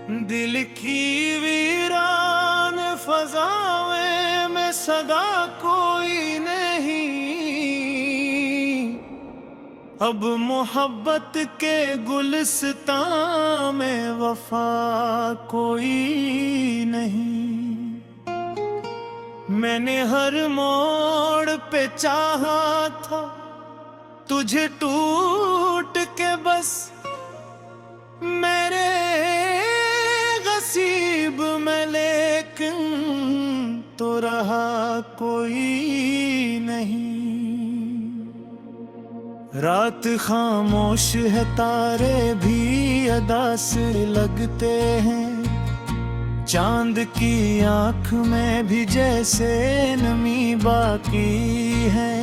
दिल की वीरान फजाओं में सदा कोई नहीं, अब मोहब्बत के गुलिस्तां में वफा कोई नहीं। मैंने हर मोड़ पे चाहा था तुझे टूट के, बस मेरे नसीब में लेकिन तो रहा कोई नहीं। रात खामोश है, तारे भी अदा से लगते हैं, चांद की आंख में भी जैसे नमी बाकी है।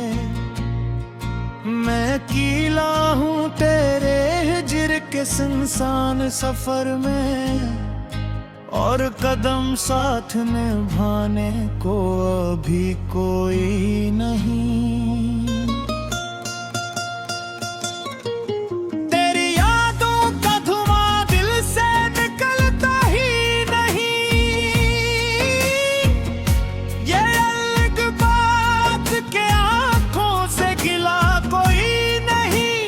मैं कीला हूँ तेरे हिज्र के सुनसान सफर में, और कदम साथ निभाने को अभी कोई नहीं। तेरी यादों का धुआं दिल से निकलता ही नहीं, ये अलग बात के आंखों से गिला कोई नहीं।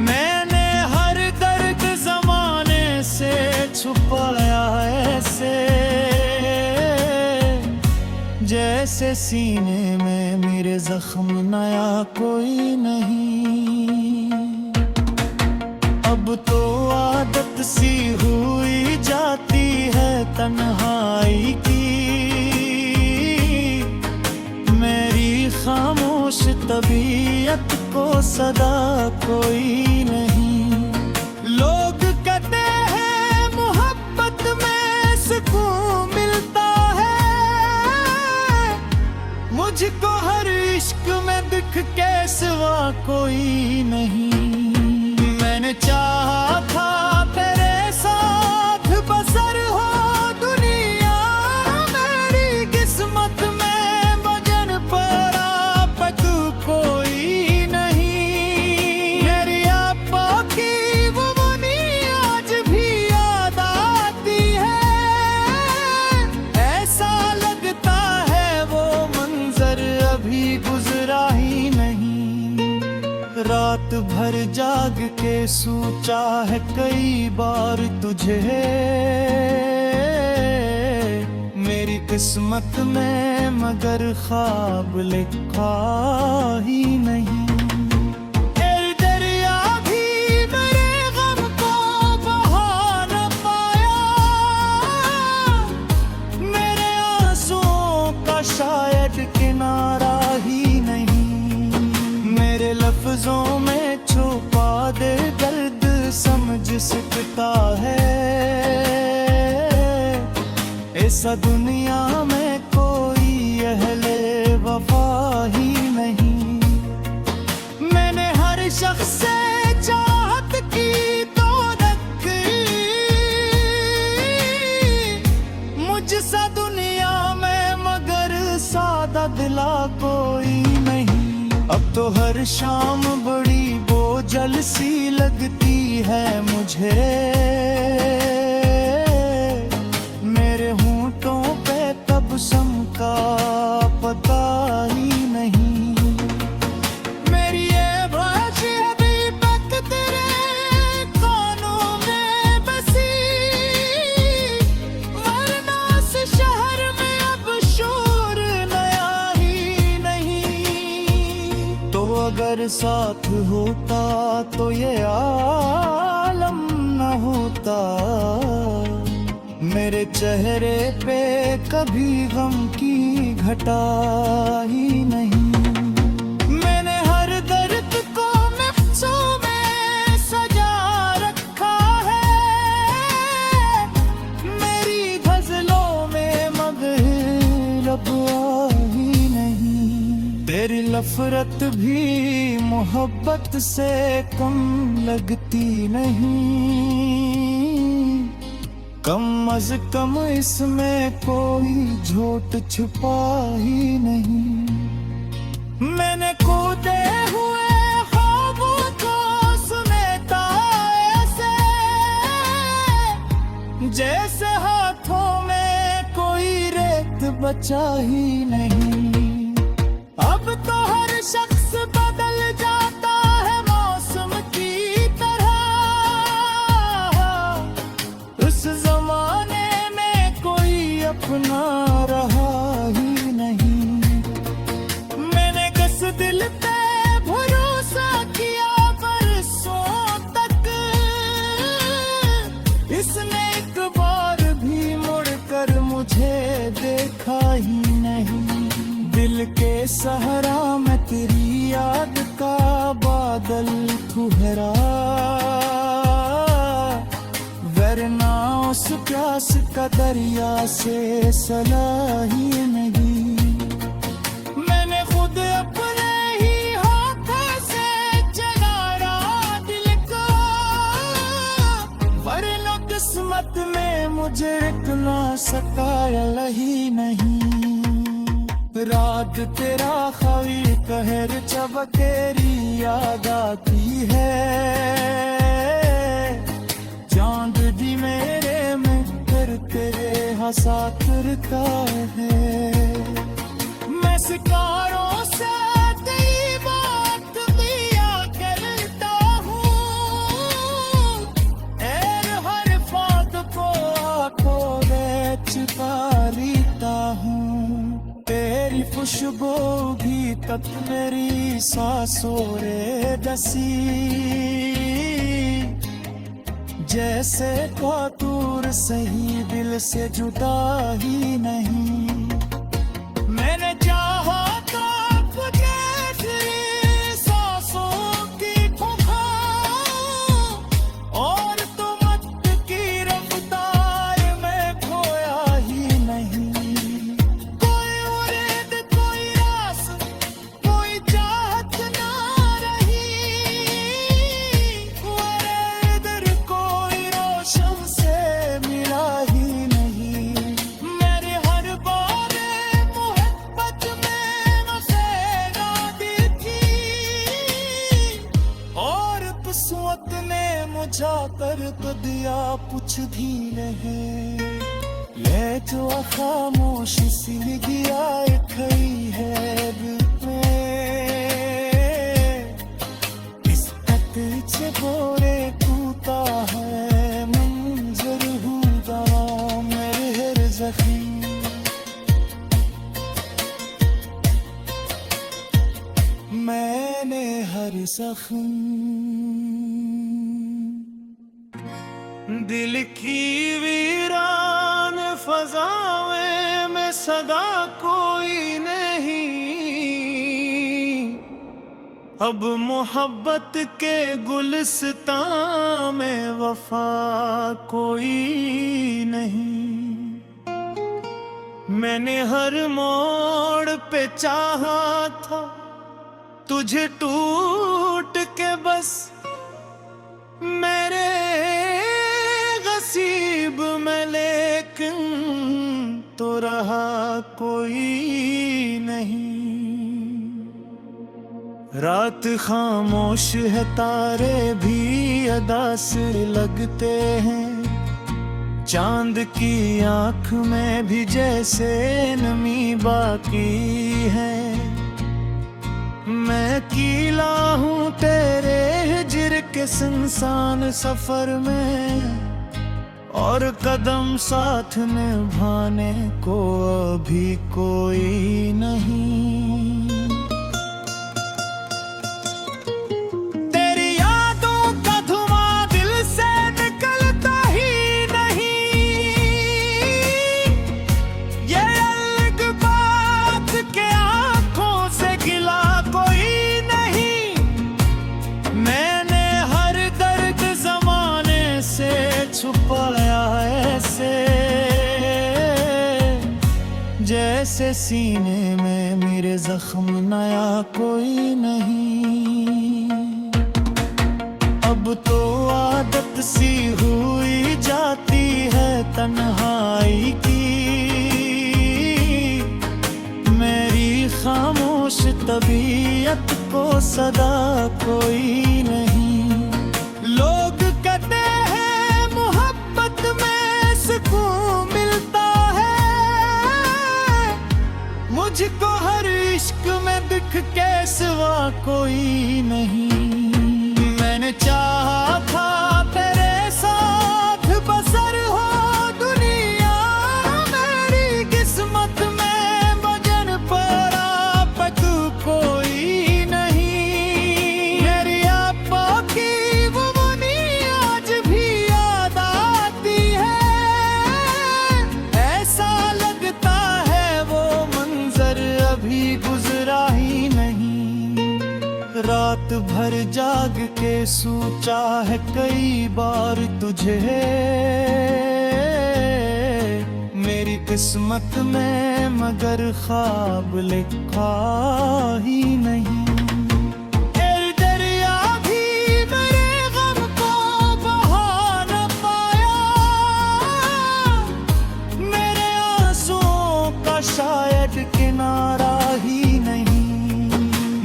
मैंने हर दर्द जमाने से छुपाया ऐसे, जैसे सीने में मेरे जख्म नया कोई नहीं। अब तो आदत सी हुई जाती है तन्हाई की, मेरी खामोश तबीयत को सदा कोई नहीं। लोग कहते हैं मोहब्बत में सुकून मिलता है, मुझको हर इश्क में दुख के सिवा कोई नहीं। मैंने चाहा था तेरे साथ बसर हो दुनिया, मेरी किस्मत में वजन पड़ा पर तू कोई नहीं। मेरी आपा की वो मुनी आज भी याद आती है, ऐसा लगता है वो मंजर अभी गुजरा ही नहीं। रात भर जाग के सोचा है कई बार तुझे, मेरी किस्मत में मगर ख्वाब लिखा ही नहीं। दरिया भी मेरे गम को बहा न पाया, मेरे आंसुओं का शायद किनारा ही नहीं। मेरे लफ्जों में छुपा दे दर्द समझ सकता है, ऐसा दुनिया में कोई अहले वफा ही नहीं। मैंने हर शख्स से चाहत की तो नकली, मुझसा दुनिया में मगर सादा दिला कोई नहीं। अब तो हर शाम बड़ी बोझल सी लगती है मुझे, मेरे होंठों पे तबस्सुम का पता ही नहीं। मेरी ये बाजी अभी तक तेरे कानों में बसी, वरना इस शहर में अब शोर नया ही नहीं। तो अगर साथ होता तो ये आलम न होता, मेरे चेहरे पे कभी गम की घटा ही नहीं। मैंने हर दर्द को नक्शों में सजा रखा है, मेरी गजलों में मगर अब ही नहीं। तेरी नफरत भी मोहब्बत से कम लगती नहीं, कम अज कम इसमें कोई झूठ छुपा ही नहीं। मैंने कूदे हुए ख्वाबों को सुनेता ऐसे, जैसे हाथों में कोई रेत बचा ही नहीं। अब तो हर शख्स बदल जाता है मौसम की तरह। उस जमाने में कोई अपना रहा ही नहीं। मैंने किस दिल पे भरोसा किया बरसों तक, इसने एक बार भी मुड़कर मुझे देखा ही नहीं। दिल के सहारा में तेरी याद का बादल ठुहरा, वरना उस प्यास का दरिया से सला ही नहीं। मैंने खुद अपने ही हाथों से जगाया दिल को, वरना किस्मत में मुझे इतना सताया ही नहीं। रात तेरा ख्वाही कहर जब तेरी याद आती है, चांद भी मेरे में फिर तेरे हंसा करता है। मैं सितारों से तेरी बात किया करता हूँ, एर हर बात को आंखों में छिपा लेता हूँ। तेरी खुशबू भी तक मेरी सांसों रे दसी, जैसे कोई दूर सही दिल से जुदा ही नहीं। मैंने चाहा तो तुझे सांसों की खुखार, और तुम की रफ्तार में खोया ही नहीं। जाकर तो दिया कुछ भी नहीं, ले जो खामोश सी गया खई है दिल में। इस तक से बोरे टूटा है मंजर हुदा मेरे जख्म। मैंने हर जख्म दिल की वीरान फजाओं में सदा कोई नहीं। अब मोहब्बत के गुलिस्तान में वफा कोई नहीं। मैंने हर मोड़ पे चाहा था तुझे टूट के, बस मेरे नसीब में लेकिन तो रहा कोई नहीं। रात खामोश है तारे भी अदा से लगते हैं, चांद की आंख में भी जैसे नमी बाकी है। मैं कीला हूँ तेरे हिज्र के सुनसान सफर में, और कदम साथ निभाने को अभी कोई नहीं। तेरी यादों का धुआं दिल से निकलता ही नहीं। ये अलग बात के आंखों से गिला कोई नहीं। मैंने हर दर्द जमाने से छुपाया ऐसे, जैसे सीने में मेरे जख्म नया कोई नहीं। अब तो आदत सी हुई जाती है तन्हाई की, मेरी खामोश तबीयत को सदा कोई नहीं। लोग कहते हैं मोहब्बत में कोई नहीं। मैंने चाहा था तेरे साथ बसर हो दुनिया, मेरी किस्मत में मगर पड़ा तू कोई नहीं। मेरी आपा की वो मुनी आज भी याद आती है, ऐसा लगता है वो मंजर अभी गुजरा ही नहीं। रात भर जाग के सोचा है कई बार तुझे, मेरी किस्मत में मगर ख्वाब लिखा ही नहीं। तेरी दरिया भी मेरे गम को बहा न पाया, मेरे आंसुओं का शायद किनारा ही नहीं।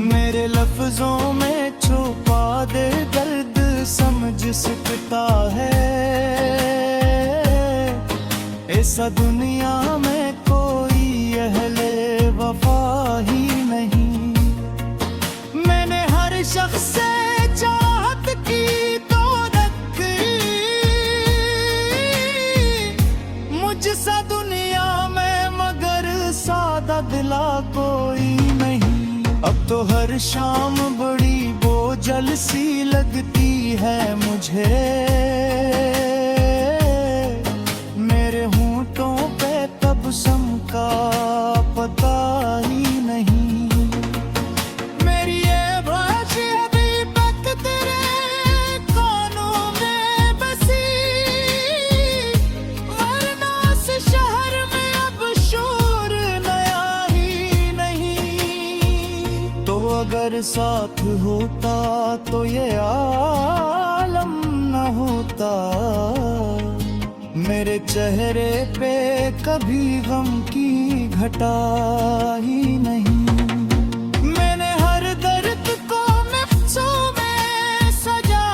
मेरे लफ्जों में छुपा दे दर्द समझ सकता है, ऐसा दुनिया में कोई अहले वफा ही नहीं। मैंने हर शख्स से चाहत की तो रखी, मुझसा दुनिया में मगर सादा दिला कोई नहीं। अब तो हर शाम बड़ी बोझल सी लगती है मुझे, मेरे होंठों पे तबस्सुम का पता ही नहीं। मेरी ये भाषा अभी तक तेरे कानों में बसी, वरना इस शहर में अब शोर नया ही नहीं। तो अगर साथ होता तो ये आलम न होता, मेरे चेहरे पे कभी गम की घटा ही नहीं। मैंने हर दर्द को नक्शों में सजा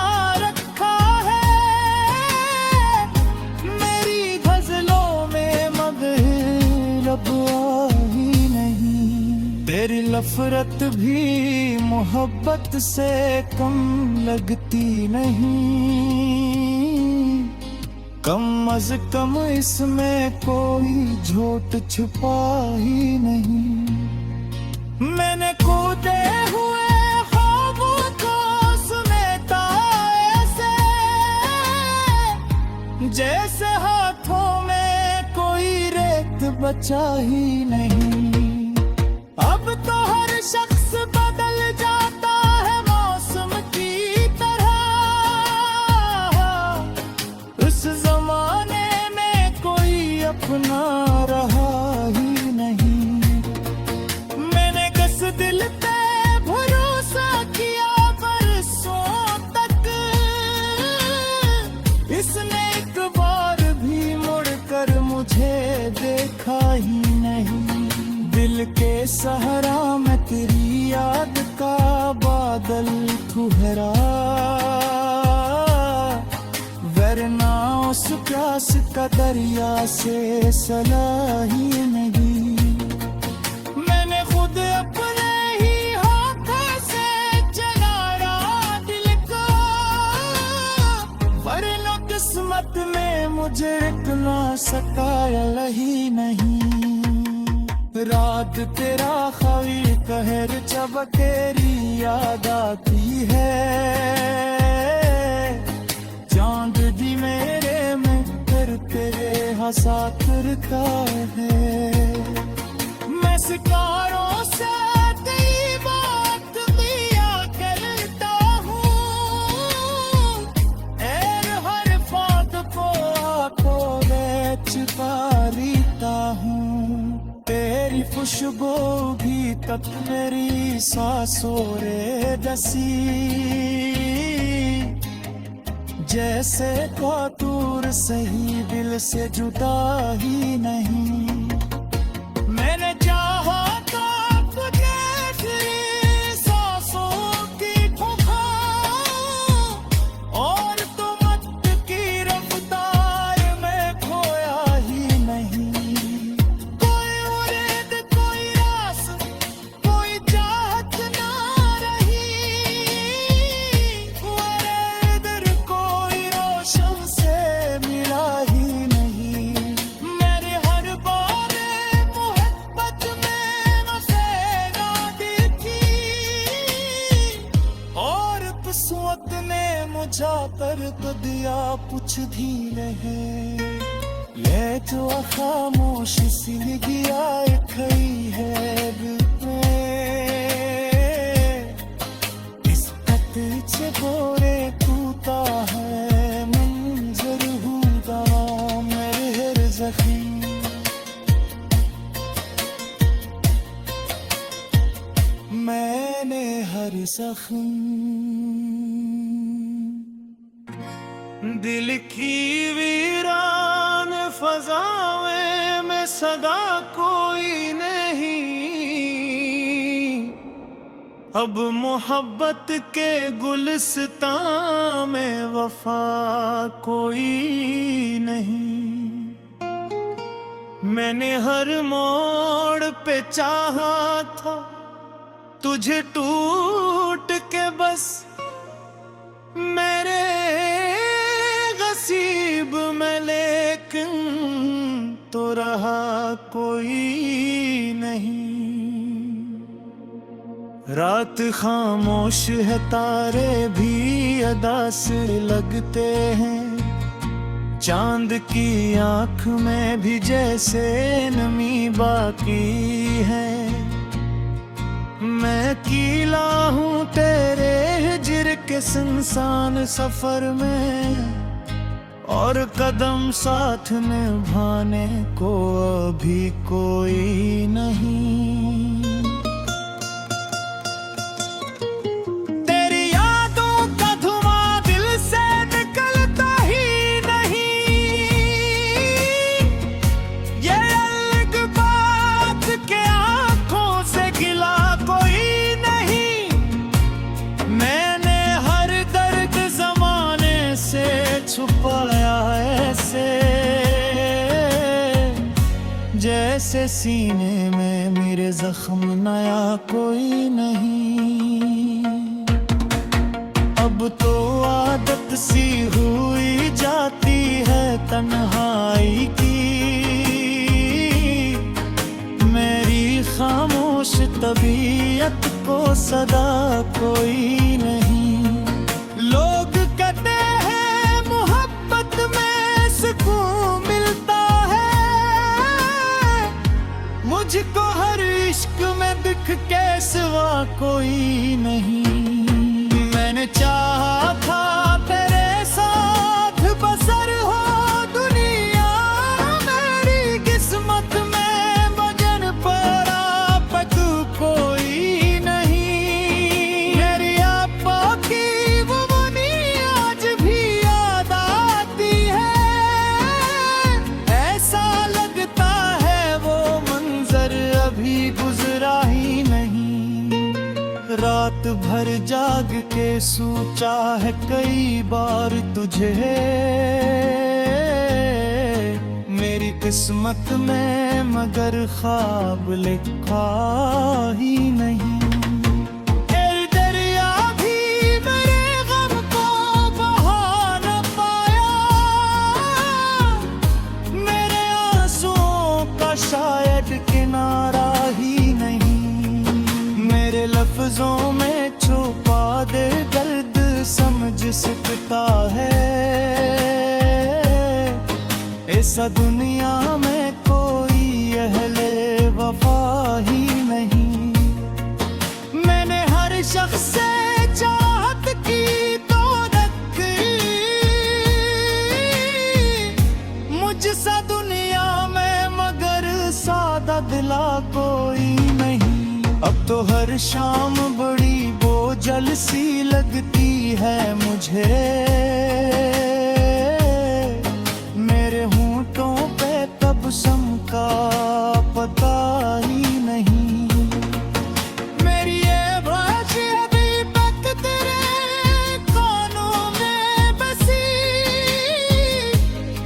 रखा है, मेरी गजलों में मगर अब ही नहीं। तेरी नफरत भी मोहब्बत से कम लगती नहीं, कम अज कम इसमें कोई झूठ छुपा ही नहीं। मैंने कूदे हुए ख्वाबों को समेटा ऐसे, जैसे हाथों में कोई रेत बचा ही नहीं। अब तो हर शख्स बदल जाता है मौसम की तरह, उस जमाने में कोई अपना रहा ही नहीं। मैंने किस दिल पे भरोसा किया बरसों तक, इसने एक बार भी मुड़कर मुझे देखा ही नहीं। दिल के सहारा में तेरी याद का बादल ठुहरा, वरना उस प्यास का दरिया से सला ही नहीं। मैंने खुद अपने ही हाथों से जलाया दिल को, वरना किस्मत में मुझे इतना सताया ही नहीं। रात तेरा ख्वाब कहर जब तेरी याद आती है, चांद भी मेरे में फिर तेरे हंसा करता है। मैं सितारों से तेरी बात किया करता हूँ, एर हर बात को आंखों में छुपा लेता हूँ। तेरी खुशबू भी तक मेरी सांसों रे दसी, जैसे को दूर सही दिल से जुदा ही नहीं। मैंने चाहा था तुझे सांसों की ठुकार, और तुम की रफ्तार में खोया ही नहीं। कोई उम्मीद कोई रास कोई चाहत ना रही, कुछ धीरे है, ये जो खामोश सी गया खड़ी है दिल में, इस पीछे बोरे टूटा है मंजर हुआ मेरे हर जख्म। मैंने हर जख्म दिल की वीरान फजाओं में सदा कोई नहीं, अब मोहब्बत के गुलिस्तां में वफा कोई नहीं। मैंने हर मोड़ पे चाहा था तुझे टूट के, बस मेरे नसीब में लेकिन तो रहा कोई नहीं। रात खामोश है, तारे भी अदा से लगते हैं, चांद की आंख में भी जैसे नमी बाकी है। मैं कीला हूँ तेरे हिज्र के सुनसान सफर में, और कदम साथ निभाने को अभी कोई नहीं। तेरी यादों का धुआं दिल से निकलता ही नहीं, ये अलग बात के आंखों से गिला कोई नहीं। मैंने हर दर्द जमाने से छुपाया ऐसे, जैसे सीने में मेरे जख्म नया कोई नहीं। अब तो आदत सी हुई जाती है तन्हाई की, मेरी खामोश तबीयत को सदा कोई नहीं। लोग कहते हैं मोहब्बत में सुकून मिलता है, मुझको हर इश्क में दिख के सिवा कोई नहीं। मैंने चाहा था तेरे साथ बसर हो दुनिया, मेरी किस्मत में वजन पड़ा पर तू कोई नहीं। मेरी आपा की वो मुनी आज भी याद आती है, ऐसा लगता है वो मंजर अभी गुजरा ही नहीं। रात भर जाग के सोचा है कई बार तुझे, मेरी किस्मत में मगर ख्वाब लिखा ही नहीं। तेरे दरिया भी मेरे गम को बहा न पाया, मेरे आंसुओं का शायद किनारा ही नहीं। मेरे लफ्जों में छुपा दे दर्द समझ सकता है, ऐसा दुनिया में कोई अहले वफा ही नहीं। मैंने हर शख्स से चाहत की तो रखी, मुझसा दुनिया में मगर सादा दिला कोई नहीं। अब तो हर शाम बड़ी बोझल सी लगती है मुझे, मेरे होंठों पे तबस्सुम का पता ही नहीं। मेरी ये बाजी अभी तक तेरे कानों में बसी,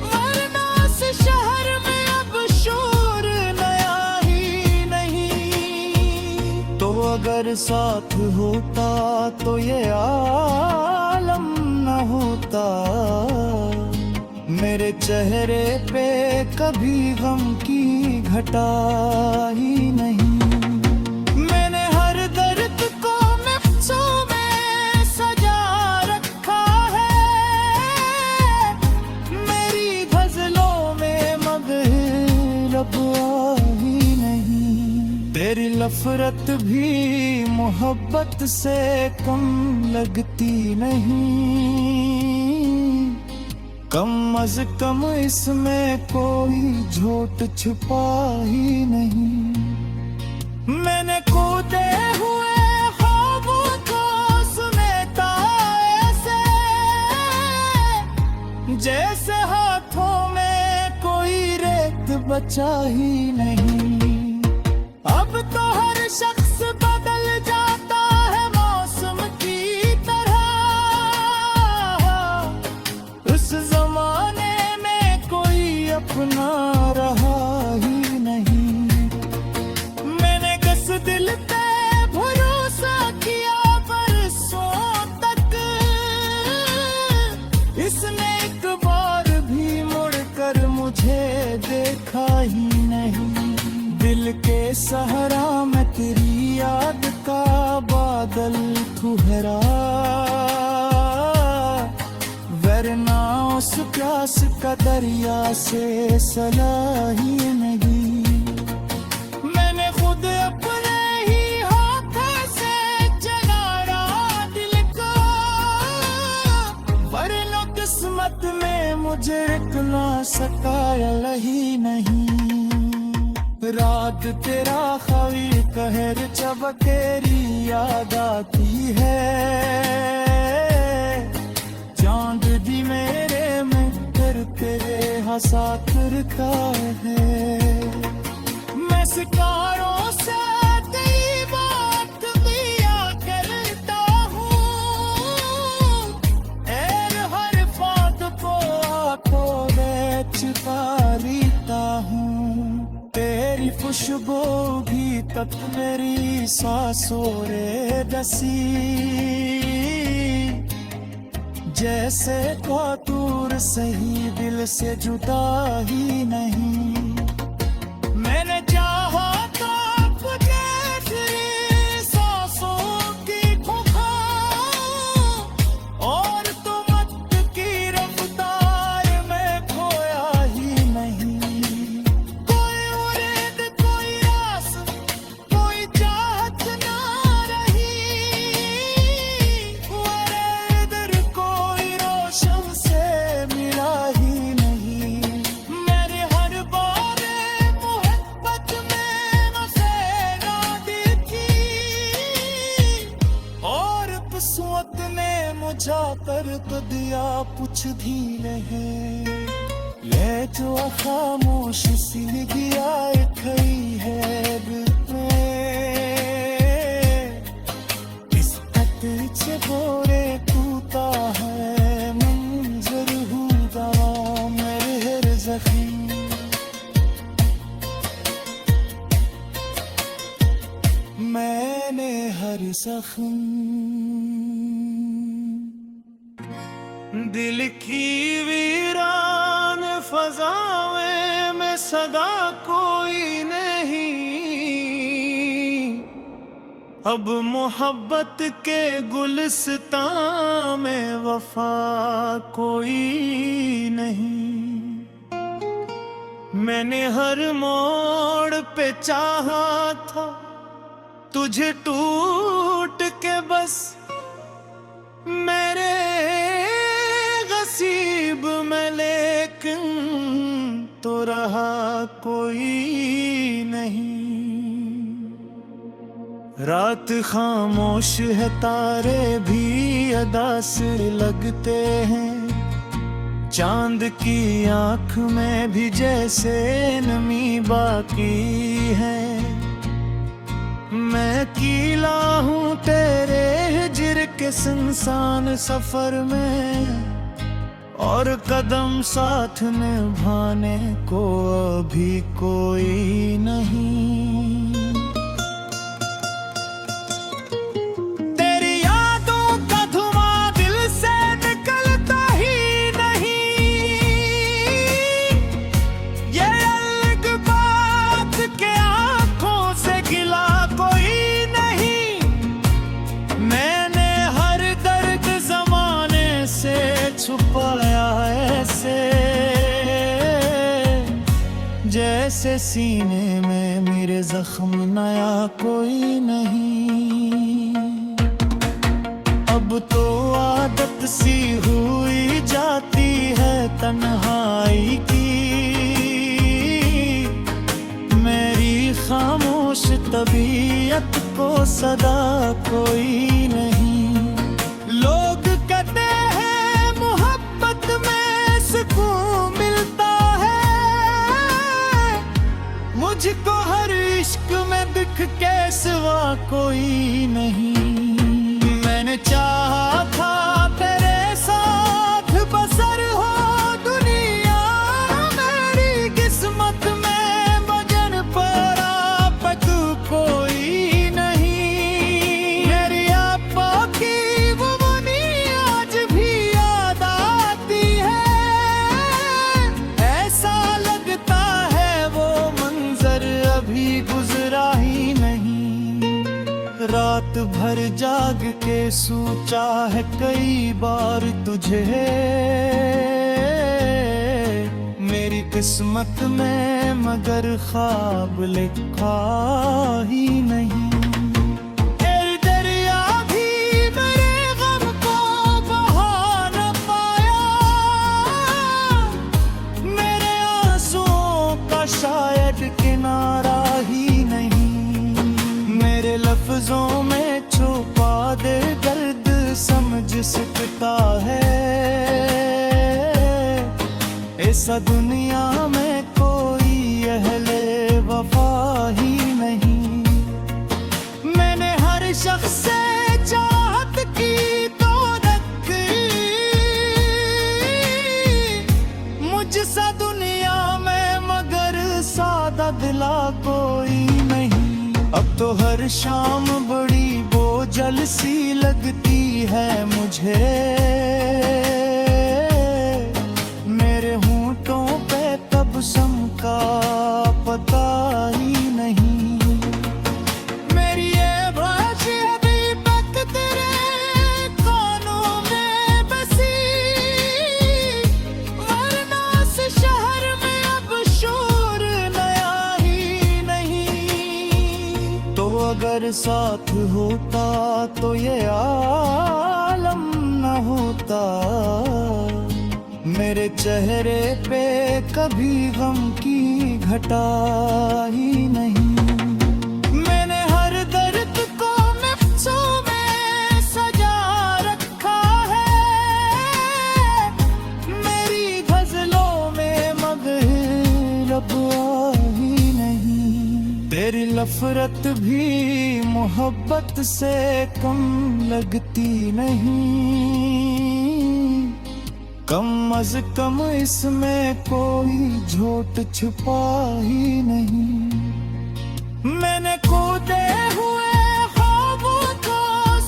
वरना इस शहर में अब शोर नया ही नहीं। तो अगर साथ होता तो ये आलम न होता, मेरे चेहरे पे कभी गम की घटा ही नहीं। मैंने हर दर्द को नक्शों में सजा रखा है, नफरत भी मोहब्बत से कम लगती नहीं। कम अज कम इसमें कोई झूठ छुपा ही नहीं। मैंने कूदे हुए ख्वाबों को समेटा ऐसे, जैसे हाथों में कोई रेत बचा ही नहीं। अब तो हर शख्स बदल जाता है मौसम की तरह। उस जमाने में कोई अपना रहा ही नहीं। मैंने कस दिल पे भरोसा किया बरसों तक, इसने एक बार भी मुड़कर मुझे देखा ही नहीं। दिल के सहारा मैं तेरी याद का बादल ठहरा, वरना उस प्यास का दरिया से सला ही नहीं। मैंने खुद अपने ही हाथों से जलाया दिल को, वरना किस्मत में मुझे रुकना सकाया ही नहीं। रात तेरा ख्वाब कहर जब तेरी याद आती है, चांद भी मेरे में फिर तेरे साथ रुका है। मैं सितारों से तेरी बात लिया करता हूँ, एर हर बात को आंखों में छुपा लेता हूँ। तेरी खुशबू भी तक मेरी सांसों रे डसी, जैसे को दूर सही दिल से जुदा ही नहीं। मैंने चाहा तो तुझे तेरी सांसों की खुखार, और तुम की रफ्तार में खोया ही नहीं। कोई उम्मीद कोई आस कोई चाहत ना रही, इधर कोई रोशन से मिला ही नहीं। मेरे हर बार मोहब्बत में नसेरा दी थी, और किस्मत ने मुझा कर तो दिया कुछ भी नहीं। ले जो खामोश सी गया खई है दिल में, इस खतर से बोरे टूटा है मंजर हुआ मेरे हर जख्म। मैंने हर जख्म दिल की वीरान फजाओं में सदा कोई नहीं। अब मोहब्बत के गुलिस्तान में वफा कोई नहीं। मैंने हर मोड़ पे चाहा था तुझे टूट के, बस मेरे नसीब में लेकिन तो रहा कोई नहीं। रात खामोश है तारे भी अदा से लगते हैं, चांद की आंख में भी जैसे नमी बाकी है। मैं कीला हूँ तेरे हिज्र के सुनसान सफर में, और कदम साथ निभाने को अभी कोई नहीं। तेरी यादों का धुआं दिल से निकलता ही नहीं, ये अलग बात के आंखों से गिला कोई नहीं। मैंने हर दर्द जमाने से छुपाया ऐसे, जैसे सीने में मेरे जख्म नया कोई नहीं। अब तो आदत सी हुई जाती है तन्हाई की, मेरी खामोश तबीयत को सदा कोई नहीं। लोग कहते हैं मोहब्बत में सुकून मिलता है, मुझको हर इश्क में दुख के सिवा कोई नहीं। मैंने चाहा था तेरे साथ बसर हो दुनिया, मेरी किस्मत में मजन पड़ा पर तू कोई नहीं। मेरी आपा की वो मुनी आज भी याद आती है, ऐसा लगता है वो मंजर अभी गुजरा ही नहीं। रात भर जाग के सोचा है कई बार तुझे, मेरी किस्मत में मगर ख्वाब लिखा ही नहीं। तेरी दरिया भी मेरे गम को बहा न पाया, मेरे आंसुओं का शायद किनारा ही नहीं। मेरे लफ्जों में छुपा दे दर्द समझ सकता है, ऐसा दुनिया में कोई अहले वफा ही नहीं। मैंने हर शख्स से चाहत की तो रखी, मुझसा दुनिया में मगर सादा दिला कोई नहीं। अब तो हर शाम बड़ी बोझल सी लगती है मुझे, मेरे होंठों पे तबस्सुम का पता ही नहीं। मेरी ये भाषा अभी तक तेरे कानों में बसी, वरना इस शहर में अब शोर नया ही नहीं। तो अगर साथ होता तो ये आलम न होता, मेरे चेहरे पे कभी गम की घटा ही नहीं। मैंने हर दर्द को नक्शों में सजा रखा है, मेरी गजलों में मगर अब ही नहीं। तेरी नफरत भी मोहब्बत से कम लगती नहीं, कम अज कम इसमें कोई झूठ छुपा ही नहीं। मैंने कूदे हुए ख्वाबों को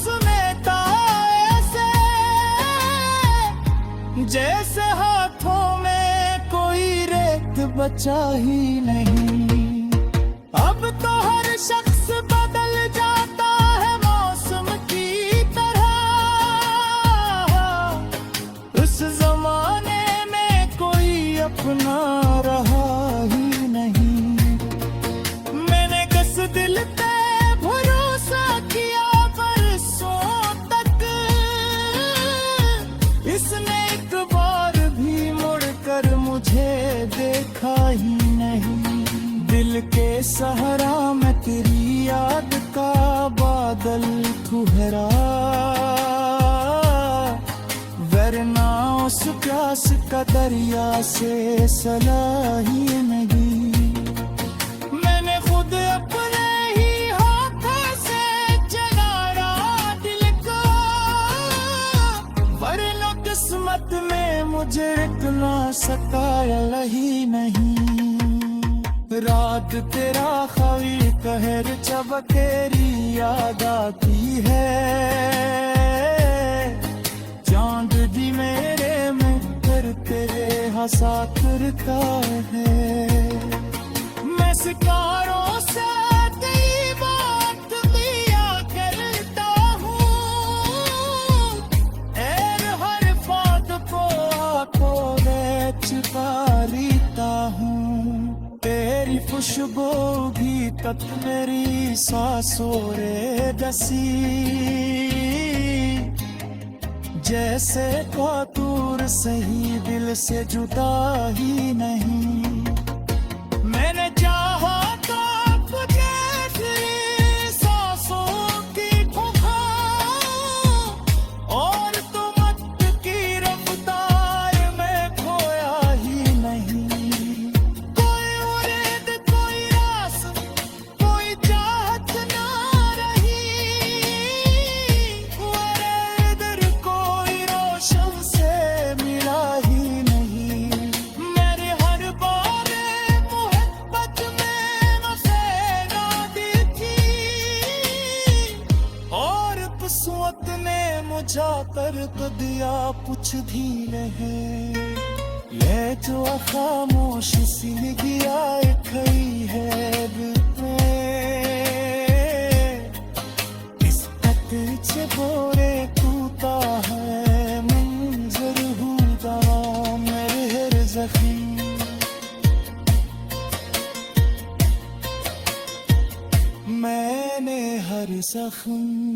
समेटा ऐसे, जैसे हाथों में कोई रेत बचा ही नहीं। अब तो हर शख्स बदल जाता है मौसम की तरह, उस जमाने में कोई अपना रहा ही नहीं। मैंने कस दिल पे भरोसा किया बरसों तक, इसने एक बार भी मुड़कर मुझे देखा ही नहीं। दिल के सहारा में तेरी याद का बादल ठुहरा, वरना उस प्यास का दरिया से सला ही नहीं। मैंने खुद अपने ही हाथों से जगाया दिल को, वरना किस्मत में मुझे इतना सताया ही नहीं। रात तेरा ख्वाब कहर जब तेरी याद आती है, चांद भी मेरे में फिर तेरे हंसा करता है। मैं सितारों से तेरी बात किया करता हूँ, एर हर बात को आंखों में छुपा लेता हूँ। तेरी खुशबू भी तक मेरी सांसों रे दसी जैसे कोई दूर सही दिल से जुदा ही नहीं मैंने चाहा तो तुझे तेरी सांसों की खुखार और तुम की रफ्तार में खोया ही नहीं कोई उम्मीद कोई रास कोई चाहत ना रही मेरे इधर कोई रोशन से मिला ही नहीं मेरे हर बार मोहब्बत में वफा दी थी और किस्मत ने मुझा तर्क दिया कुछ भी नहीं ये जो खामोश सी गया खई है दिल में इस खत से बोरे टूटा है मंजर हुदा मेरे हर जख्म मैंने हर जख्म